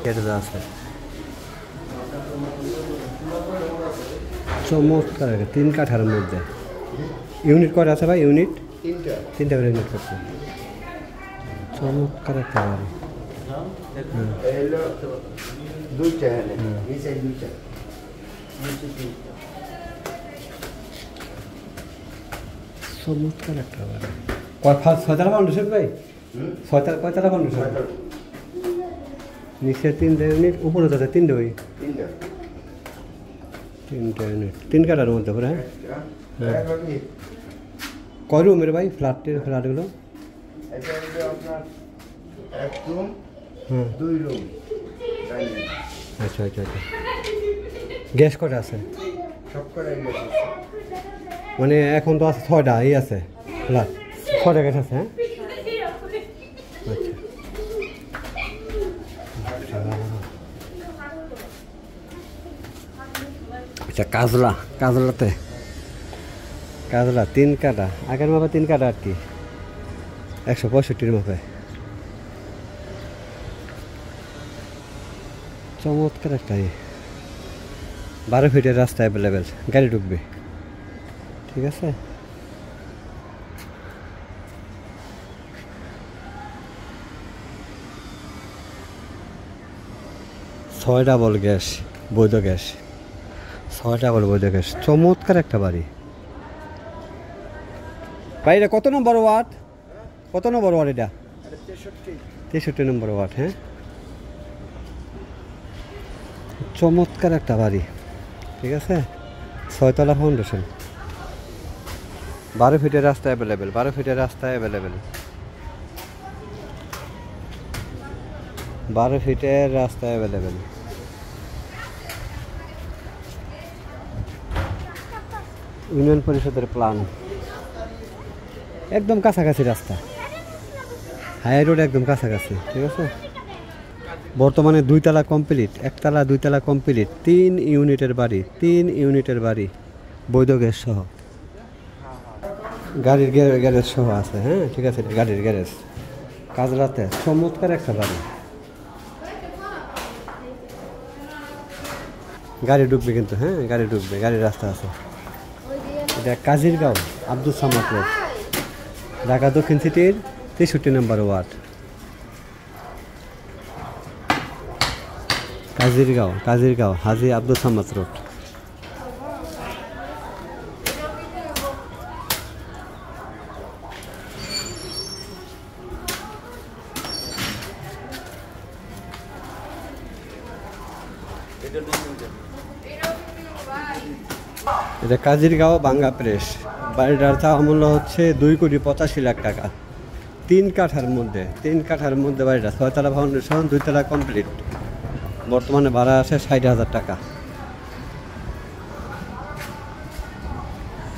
কেটে দেওয়া আছে চমৎকার 3 কাঠার মধ্যে। ইউনিট কটা আছে ভাই? ইউনিট তিনটা করে ইউনিট করছে। চমৎকার একটা বাড়ি। চমৎকার একটা বাড়ি। ছয়তলা ফাউন্ডেশন ভাই? কয়তলা ফাউন্ডেশন? নিচে 3টা ইউনিট, উপরে তো 3টা ভাই? 3টা ইউনিট 3 কাঠার মধ্যে করে। হ্যাঁ, কয় রুমের ভাই ফ্ল্যাটগুলো? আচ্ছা আচ্ছা আচ্ছা। গ্যাস কটা আছে? মানে এখন তো আছে 6টা আছে ফ্ল্যাট, 6টা গ্যাস আছে। হ্যাঁ আচ্ছা। কাজলাতে 3 কাঠা, আগের মাপে 3 কাঠা আর কি, 165 মাপে। চমৎকার একটা 12 ফিটের রাস্তা অ্যাভেলেবেল, গাড়ি ঢুকবে। ঠিক আছে, ছয়টা বল গ্যাস, বৈধ গ্যাস, 6টা বল বৈধ গ্যাস। চমৎকার একটা বাড়ি ভাই। এটা কত নম্বর ওয়ার্ড? কত নম্বর ওয়ার্ড এটা? 63 নম্বর ওয়ার্ড। হ্যাঁ, চমৎকার একটা বাড়ি। ঠিক আছে, 6তলা ফাউন্ডেশন, 12 ফিটের রাস্তা অ্যাভেলেবেল, 12 ফিটের রাস্তা অ্যাভেলেবেল, 12 ফিটের রাস্তা অ্যাভেলেবেল। ইউনিয়ন পরিষদের প্ল্যান, একদম কাছাকাছি রাস্তা, হাই রোড একদম কাছাকাছি। ঠিক আছে, বর্তমানে 2 তলা কমপ্লিট, 1 তলা 2 তলা কমপ্লিট, 3 ইউনিটের বাড়ি, 3 ইউনিটের বাড়ি, বৈধ গ্যাস সহ, গাড়ির গ্যারেজ সহ আছে। হ্যাঁ ঠিক আছে, গাড়ির গ্যারেজ কাজলাতে। চমৎকার একটা বাড়ি, গাড়ি ঢুকবে কিন্তু। হ্যাঁ, গাড়ি ঢুকবে, গাড়ির রাস্তা আছে। এটা কাজিরগাঁও, আব্দুল সামাদ রোড, ঢাকা দক্ষিণ সিটির 63 নম্বর ওয়ার্ড। কাজিরগাঁও হাজি আব্দুল সামাদ রোড। এটা কাজিরগাঁও বাঙ্গা প্রেস। বাড়িটার চাওয়া মূল্য হচ্ছে 2,85,00,000 টাকা। 3 কাঠার মধ্যে, 3 কাঠার মধ্যে বাড়িটা, 6তলা ফাউন্ডেশন, 2 তলা কমপ্লিট। বর্তমানে ভাড়া আছে 60,000 টাকা।